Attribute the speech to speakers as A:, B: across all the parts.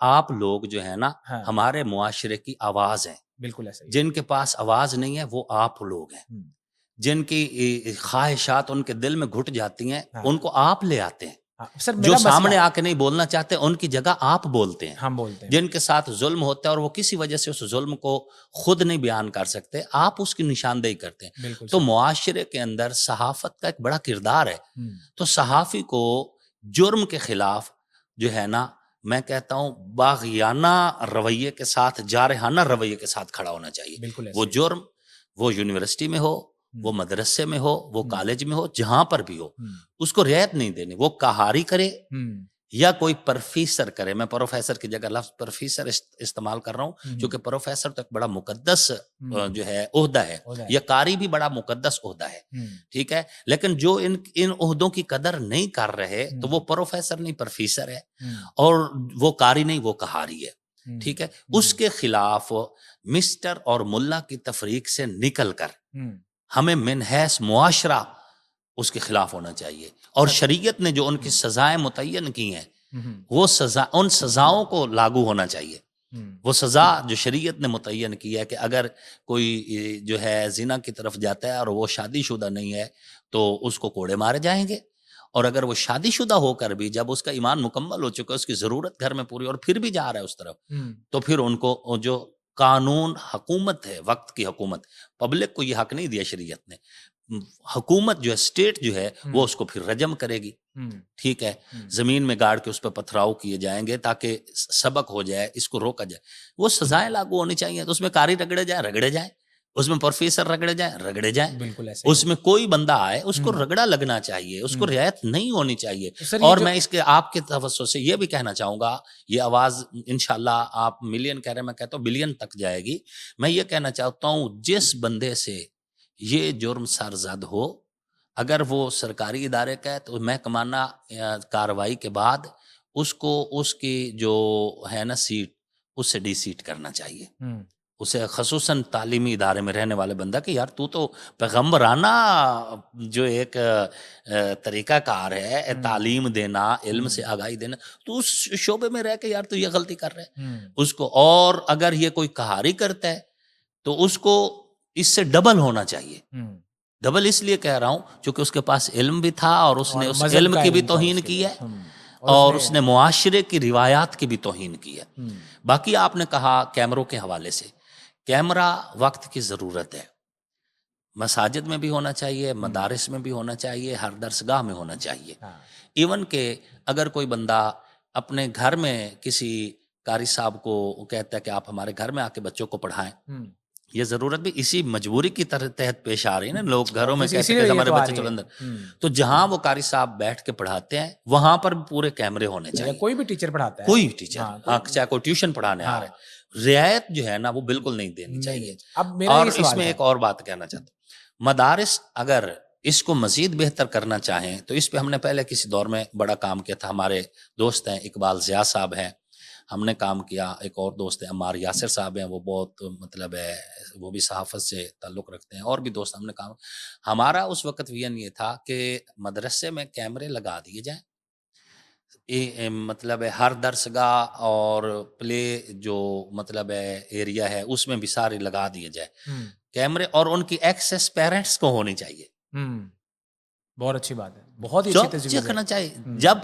A: آپ لوگ جو ہے نا
B: ہاں
A: ہمارے معاشرے کی آواز ہیں.
B: بالکل ایسا ہی
A: جن کے پاس آواز نہیں ہے وہ آپ لوگ ہیں.
B: ہم،
A: جن کی خواہشات ان کے دل میں گھٹ جاتی ہیں
B: ہاں
A: ان کو آپ لے آتے ہیں.
B: ہاں سر
A: جو
B: میرا مسئلہ
A: سامنے آ کے نہیں بولنا چاہتے ان کی جگہ آپ بولتے ہیں.
B: ہم بولتے ہیں
A: جن کے ساتھ ظلم ہوتا ہے اور وہ کسی وجہ سے اس ظلم کو خود نہیں بیان کر سکتے آپ اس کی نشاندہی کرتے ہیں.
B: بالکل
A: تو
B: سر
A: معاشرے کے اندر صحافت کا ایک بڑا کردار ہے.
B: ہم،
A: تو صحافی کو جرم کے خلاف جو ہے نا میں کہتا ہوں باغیانہ رویے کے ساتھ جارحانہ رویے کے ساتھ کھڑا ہونا چاہیے.
B: بالکل ایسا
A: وہ
B: ہی
A: جرم وہ یونیورسٹی میں ہو وہ مدرسے میں ہو وہ کالج میں ہو جہاں پر بھی ہو اس کو رعایت نہیں دینی. وہ کہاری کرے یا کوئی پروفیسر کرے. میں پروفیسر کی جگہ لفظ پروفیسر استعمال کر رہا ہوں کیونکہ پروفیسر تو ایک بڑا مقدس جو ہے عہدہ ہے. یا قاری بھی بڑا مقدس عہدہ ہے. ٹھیک ہے لیکن جو ان عہدوں کی قدر نہیں کر رہے تو وہ پروفیسر نہیں پروفیسر ہے اور وہ قاری نہیں وہ کہاری ہے. ٹھیک ہے اس کے خلاف مسٹر اور ملا کی تفریق سے نکل کر ہمیں من حیث معاشرہ اس کے خلاف ہونا چاہیے. اور شریعت نے جو ان کی سزائیں متعین کی ہیں وہ سزا ان سزاؤں کو لاگو ہونا چاہیے. وہ سزا جو شریعت نے متعین کی ہے کہ اگر کوئی جو ہے زنا کی طرف جاتا ہے اور وہ شادی شدہ نہیں ہے تو اس کو کوڑے مارے جائیں گے. اور اگر وہ شادی شدہ ہو کر بھی جب اس کا ایمان مکمل ہو چکا ہے اس کی ضرورت گھر میں پوری اور پھر بھی جا رہا ہے اس طرف تو پھر ان کو جو قانون حکومت ہے وقت کی حکومت پبلک کو یہ حق نہیں دیا شریعت نے. حکومت جو ہے اسٹیٹ جو ہے وہ اس کو پھر رجم کرے گی. ٹھیک ہے زمین میں گاڑ کے اس پہ پتھراؤ کیے جائیں گے تاکہ سبق ہو جائے اس کو روکا جائے. وہ سزائیں لاگو ہونی چاہیے. تو اس میں قاری رگڑے جائیں اس میں پروفیسر رگڑے جائیں
B: بالکل ایسا ہی
A: اس میں کوئی بندہ آئے اس کو رگڑا لگنا چاہیے. اس کو رعایت نہیں ہونی چاہیے.
B: سر
A: اور میں اس کے آپ کے توسط سے یہ بھی کہنا چاہوں گا یہ آواز انشاءاللہ آپ ملین کہہ رہے ہیں میں کہتا ہوں بلین تک جائے گی. میں یہ کہنا چاہتا ہوں جس بندے سے یہ جرم سرزد ہو اگر وہ سرکاری ادارے کا ہے تو محکمانہ کارروائی کے بعد اس کو اس کی جو ہے نا سیٹ اس سے ڈی سیٹ کرنا چاہیے. اسے خصوصاً تعلیمی ادارے میں رہنے والے بندہ کہ یار تو پیغمبرانہ جو ایک طریقہ کار ہے تعلیم دینا علم سے آگاہی دینا تو اس شعبے میں رہ کے یار تو یہ غلطی کر رہے ہیں اس کو. اور اگر یہ کوئی کہاری کرتا ہے تو اس کو اس سے ڈبل ہونا چاہیے. ڈبل اس لیے کہہ رہا ہوں چونکہ اس کے پاس علم بھی تھا اور اس نے اس علم کی بھی توہین کی ہے اور اس نے معاشرے کی روایات کی بھی توہین کی ہے. باقی آپ نے کہا کیمروں کے حوالے سے کیمرہ وقت کی ضرورت ہے. مساجد میں بھی ہونا چاہیے مدارس میں بھی ہونا چاہیے ہر درسگاہ میں ہونا چاہیے. ایون کہ اگر کوئی بندہ اپنے گھر میں کسی قاری صاحب کو کہتا ہے کہ آپ ہمارے گھر میں آ کے بچوں کو پڑھائیں یہ ضرورت بھی اسی مجبوری کی تحت پیش آ رہی ہے نا. لوگ گھروں میں کہتے ہیں کہ ہمارے بچے چلو اندر تو جہاں وہ قاری صاحب بیٹھ کے پڑھاتے ہیں وہاں پر پورے کیمرے ہونے چاہیے.
B: کوئی بھی ٹیچر پڑھاتا ہے
A: کوئی بھی ٹیچر چاہے کوئی ٹیوشن پڑھانے آ رہا ہے رعایت جو ہے نا وہ بالکل نہیں دینی چاہیے. اور اس میں ایک اور بات کہنا چاہتا ہوں مدارس اگر اس کو مزید بہتر کرنا چاہیں تو اس پہ ہم نے پہلے کسی دور میں بڑا کام کیا تھا. ہمارے دوست ہیں اقبال ضیاء صاحب ہیں ہم نے کام کیا. ایک اور دوست ہیں عمار یاسر صاحب ہیں وہ بہت مطلب ہے وہ بھی صحافت سے تعلق رکھتے ہیں. اور بھی دوست ہم نے کام ہمارا اس وقت ویژن یہ تھا کہ مدرسے میں کیمرے لگا دیے جائیں. مطلب ہے ہر درسگاہ اور پلے جو مطلب ہے ایریا ہے اس میں بھی سارے لگا دیے جائے کیمرے اور ان کی ایکسیس پیرنٹس کو ہونی چاہیے.
B: بہت اچھی بات ہے. بہت ہی اچھی تجویز
A: کرنا چاہیے. جب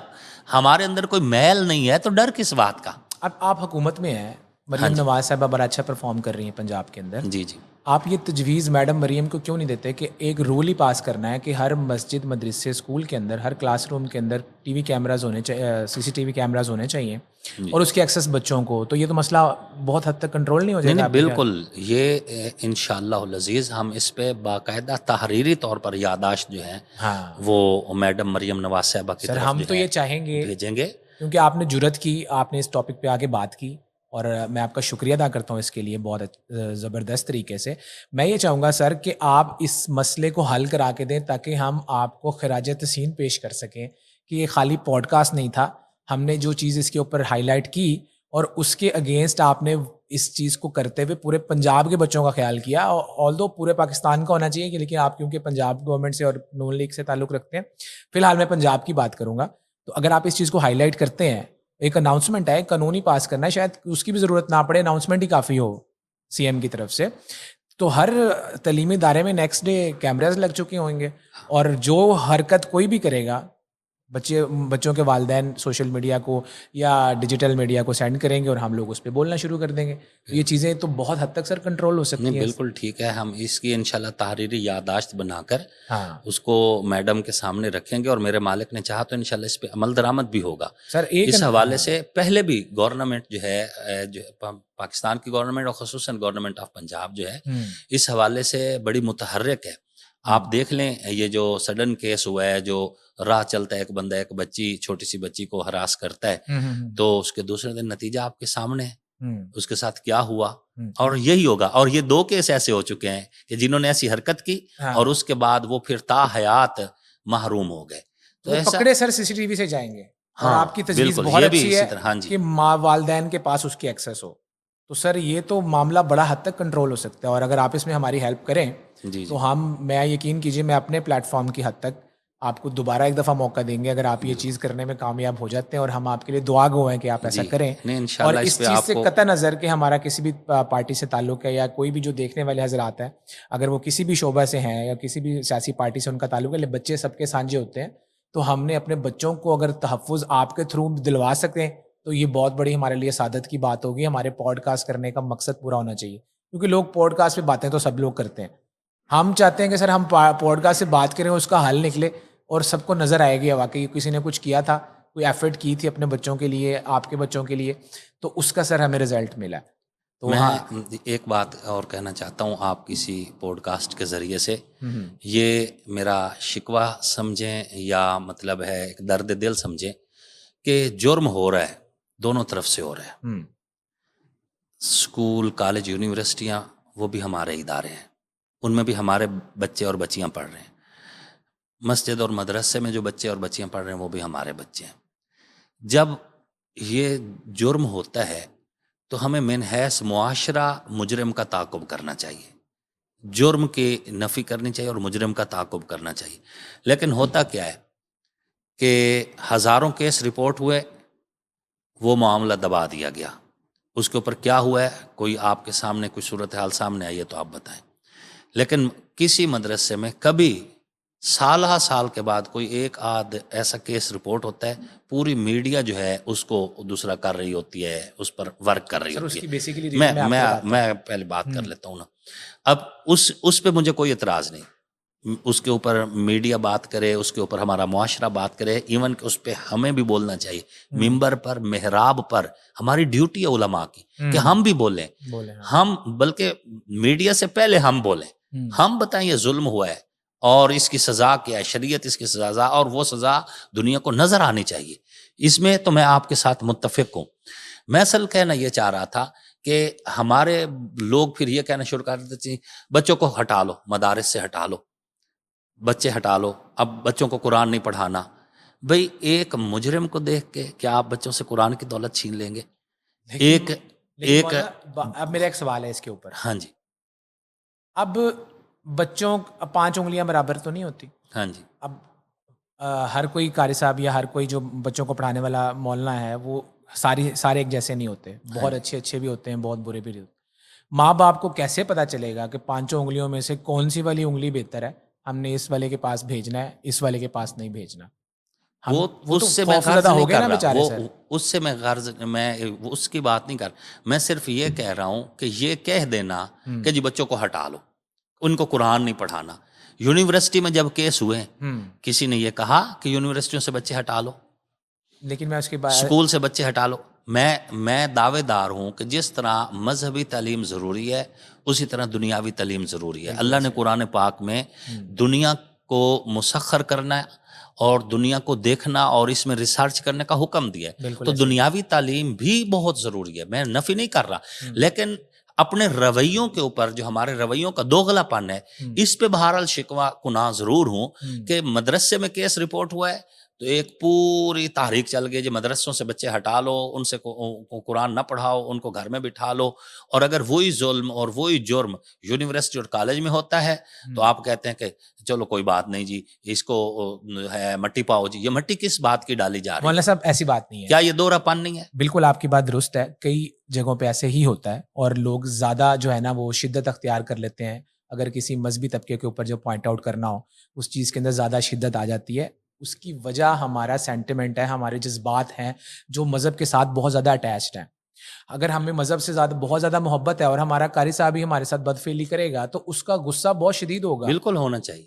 A: ہمارے اندر کوئی میل نہیں ہے تو ڈر کس بات کا.
B: اب آپ حکومت میں ہیں مریم نواز صاحبہ بڑا اچھا پرفارم کر رہی ہیں پنجاب کے اندر.
A: جی جی
B: آپ یہ تجویز میڈم مریم کو کیوں نہیں دیتے کہ ایک رول ہی پاس کرنا ہے کہ ہر مسجد مدرسے اسکول کے اندر ہر کلاس روم کے اندر ٹی وی کیمراز ہونے چاہیے CCTV کیمراز ہونے چاہیے اور اس کے ایکسیس بچوں کو تو یہ تو مسئلہ بہت حد تک کنٹرول نہیں ہو جائے گا.
A: بالکل یہ انشاءاللہ العزیز ہم اس پہ باقاعدہ تحریری طور پر یادداشت جو ہے وہ میڈم مریم نواز صاحبہ کی طرف
B: ہم تو یہ چاہیں گے
A: بھیجیں گے
B: کیونکہ آپ نے جرأت کی آپ نے اس ٹاپک پہ آگے بات کی اور میں آپ کا شکریہ ادا کرتا ہوں اس کے لیے بہت زبردست طریقے سے. میں یہ چاہوں گا سر کہ آپ اس مسئلے کو حل کرا کے دیں تاکہ ہم آپ کو خراج تحسین پیش کر سکیں کہ یہ خالی پوڈ کاسٹ نہیں تھا. ہم نے جو چیز اس کے اوپر ہائی لائٹ کی اور اس کے اگینسٹ آپ نے اس چیز کو کرتے ہوئے پورے پنجاب کے بچوں کا خیال کیا. آلدو پورے پاکستان کا ہونا چاہیے کہ لیکن آپ کیونکہ پنجاب گورنمنٹ سے اور نون لیگ سے تعلق رکھتے ہیں فی الحال میں پنجاب کی بات کروں گا. تو اگر آپ اس چیز کو ہائی لائٹ کرتے ہیں ایک اناؤنسمنٹ ہے, قانون ہی پاس کرنا ہے, شاید اس کی بھی ضرورت نہ پڑے, اناؤنسمنٹ ہی کافی ہو سی ایم کی طرف سے, تو ہر تعلیمی ادارے میں نیکسٹ ڈے کیمراز لگ چکے ہوں گے, اور جو حرکت کوئی بھی کرے گا, بچوں کے والدین سوشل میڈیا کو یا ڈیجیٹل میڈیا کو سینڈ کریں گے اور ہم لوگ اس پہ بولنا شروع کر دیں گے. یہ چیزیں تو بہت حد تک سر کنٹرول ہو سکتی ہیں.
A: بالکل ٹھیک ہے, ہم اس کی انشاءاللہ تحریری یادداشت بنا کر اس کو میڈم کے سامنے رکھیں گے, اور میرے مالک نے چاہا تو انشاءاللہ اس پہ عمل درآمد بھی ہوگا.
B: سر ایک
A: اس حوالے سے پہلے بھی گورنمنٹ جو ہے پاکستان کی گورنمنٹ اور خصوصاً گورنمنٹ آف پنجاب جو ہے اس حوالے سے بڑی متحرک ہے. آپ دیکھ لیں, یہ جو سڈن کیس ہوا ہے, جو راہ چلتا ہے ایک بندہ ایک بچی, چھوٹی سی بچی کو ہراس کرتا ہے, تو اس کے دوسرے دن نتیجہ آپ کے سامنے ہے اس کے ساتھ کیا ہوا, اور یہی ہوگا. اور یہ 2 کیس ایسے ہو چکے ہیں کہ جنہوں نے ایسی حرکت کی اور اس کے بعد وہ پھر تا حیات محروم ہو گئے.
B: تو پکڑے سر سی سی ٹی وی سے جائیں گے, اور آپ کی تجویز بہت اچھی ہے کہ والدین کے پاس اس کی ایکسیس ہو. تو سر یہ تو معاملہ بڑا حد تک کنٹرول ہو سکتا ہے, اور اگر آپ اس میں ہماری ہیلپ کریں تو میں یقین کیجیے میں اپنے پلیٹ فارم کی حد تک آپ کو دوبارہ ایک دفعہ موقع دیں گے اگر آپ یہ چیز کرنے میں کامیاب ہو جاتے ہیں, اور ہم آپ کے لیے دعا گو ہیں کہ آپ ایسا کریں. اور اس چیز سے قطع نظر کہ ہمارا کسی بھی پارٹی سے تعلق ہے یا کوئی بھی جو دیکھنے والے حضرات ہیں, اگر وہ کسی بھی شعبہ سے ہیں یا کسی بھی سیاسی پارٹی سے ان کا تعلق ہے, بچے سب کے سانجے ہوتے ہیں, تو ہم نے اپنے بچوں کو اگر تحفظ آپ کے تھرو دلوا سکتے ہیں تو یہ بہت بڑی ہمارے لیے سعادت کی بات ہوگی. ہمارے پوڈ کاسٹ کرنے کا مقصد پورا ہونا چاہیے, کیونکہ لوگ پوڈ کاسٹ پہ باتیں تو سب لوگ کرتے ہیں. ہم چاہتے ہیں کہ سر ہم پوڈ کاسٹ سے بات کریں, اس کا حل نکلے اور سب کو نظر آئے گی واقعی کسی نے کچھ کیا تھا, کوئی ایفرٹ کی تھی اپنے بچوں کے لیے, آپ کے بچوں کے لیے, تو اس کا سر ہمیں رزلٹ ملا. تو
A: میں ایک بات اور کہنا چاہتا ہوں آپ کسی پوڈ کاسٹ کے ذریعے سے, یہ میرا شکوہ سمجھیں یا مطلب ہے ایک درد دل سمجھیں کہ جرم ہو رہا ہے, دونوں طرف سے ہو رہا ہے. اسکول, کالج, یونیورسٹیاں وہ بھی ہمارے ادارے ہیں, ان میں بھی ہمارے بچے اور بچیاں پڑھ رہے ہیں. مسجد اور مدرسے میں جو بچے اور بچیاں پڑھ رہے ہیں وہ بھی ہمارے بچے ہیں. جب یہ جرم ہوتا ہے تو ہمیں من حیث معاشرہ مجرم کا تعاقب کرنا چاہیے, جرم کی نفی کرنی چاہیے اور مجرم کا تعاقب کرنا چاہیے. لیکن ہوتا کیا ہے کہ ہزاروں کیس رپورٹ ہوئے, وہ معاملہ دبا دیا گیا. اس کے اوپر کیا ہوا ہے, کوئی آپ کے سامنے کوئی صورتحال سامنے آئی ہے تو آپ بتائیں. لیکن کسی مدرسے میں کبھی سال کے بعد کوئی ایک آدھ ایسا کیس رپورٹ ہوتا ہے, پوری میڈیا جو ہے اس کو دوسرا کر رہی ہوتی ہے, اس پر ورک کر رہی ہوتی ہے. میں پہلے بات کر لیتا ہوں نا. اب اس پہ مجھے کوئی اعتراض نہیں, اس کے اوپر میڈیا بات کرے, اس کے اوپر ہمارا معاشرہ بات کرے, ایون کہ اس پہ ہمیں بھی بولنا چاہیے. ممبر پر, محراب پر ہماری ڈیوٹی ہے علماء کی کہ ہم بھی بولیں, ہم بلکہ میڈیا سے پہلے ہم بولیں, ہم بتائیں یہ ظلم ہوا ہے اور اس کی سزا کیا ہے, شریعت اس کی سزا, اور وہ سزا دنیا کو نظر آنی چاہیے. اس میں تو میں آپ کے ساتھ متفق ہوں. میں اصل کہنا یہ چاہ رہا تھا کہ ہمارے لوگ پھر یہ کہنا شروع کر دیتے ہیں بچوں کو ہٹا لو, مدارس سے ہٹا لو, بچے ہٹا لو, اب بچوں کو قرآن نہیں پڑھانا. بھئی ایک مجرم کو دیکھ کے کیا آپ بچوں سے قرآن کی دولت چھین لیں گے؟
B: اب میرا ایک سوال ہے اس کے اوپر.
A: ہاں جی.
B: اب بچوں 5 انگلیاں برابر تو نہیں ہوتی.
A: ہاں جی.
B: اب ہر کوئی قاری صاحب یا ہر کوئی جو بچوں کو پڑھانے والا مولانا ہے وہ سارے ایک جیسے نہیں ہوتے, بہت اچھے بھی ہوتے ہیں, بہت برے بھی ہوتے ہیں. ماں باپ کو کیسے پتا چلے گا کہ 5 انگلیوں میں سے کون سی والی انگلی بہتر ہے, ہم نے اس والے کے پاس بھیجنا ہے, اس والے کے پاس نہیں بھیجنا؟
A: وہ اس سے میں غرض نہیں کر رہا, اس سے میں غرض, میں اس کی بات نہیں کر رہا. میں صرف یہ کہہ رہا ہوں کہ یہ کہہ دینا کہ جی بچوں کو ہٹا لو, ان کو قرآن نہیں پڑھانا. یونیورسٹی میں جب کیس ہوئے کسی نے یہ کہا کہ یونیورسٹیوں سے بچے ہٹا لو,
B: لیکن میں اس کے بعد
A: اسکول سے بچے ہٹا لو. میں دعوے دار ہوں کہ جس طرح مذہبی تعلیم ضروری ہے اسی طرح دنیاوی تعلیم ضروری ہے. اللہ نے قرآن پاک میں دنیا کو مسخر کرنا اور دنیا کو دیکھنا اور اس میں ریسرچ کرنے کا حکم دیا ہے. تو دنیاوی تعلیم بھی بہت ضروری ہے, میں نفی نہیں کر رہا, لیکن اپنے رویوں کے اوپر جو ہمارے رویوں کا دوغلا پن ہے اس پہ بہرحال شکوہ کناں ضرور ہوں کہ مدرسے میں کیس رپورٹ ہوا ہے, تو ایک پوری تحریک چل گئی، جو مدرسوں سے بچے ہٹا لو، ان سے قرآن نہ پڑھاؤ، ان کو گھر میں بٹھا لو، اور اگر وہی ظلم اور وہی جرم یونیورسٹی اور کالج میں ہوتا ہے تو آپ کہتے ہیں کہ چلو کوئی بات نہیں جی، اس کو ہے مٹی پاؤ جی. یہ مٹی کس بات کی ڈالی جا رہی
B: مولانا
A: ہے؟
B: صاحب ایسی بات نہیں ہے.
A: کیا یہ دورہ پن نہیں ہے؟
B: بالکل آپ کی بات درست ہے. کئی جگہوں پہ ایسے ہی ہوتا ہے اور لوگ زیادہ جو ہے نا وہ شدت اختیار کر لیتے ہیں. اگر کسی مذہبی طبقے کے اوپر جو پوائنٹ آؤٹ کرنا ہو، اس چیز کے اندر زیادہ شدت آ جاتی ہے. اس کی وجہ ہمارا سینٹیمنٹ ہے، ہمارے جذبات ہیں جو مذہب کے ساتھ بہت زیادہ اٹیچڈ ہیں. اگر ہمیں مذہب سے زیادہ بہت زیادہ محبت ہے اور ہمارا قاری صاحب ہی ہمارے ساتھ بدفعلی کرے گا تو اس کا غصہ بہت شدید ہوگا.
A: بالکل ہونا چاہیے.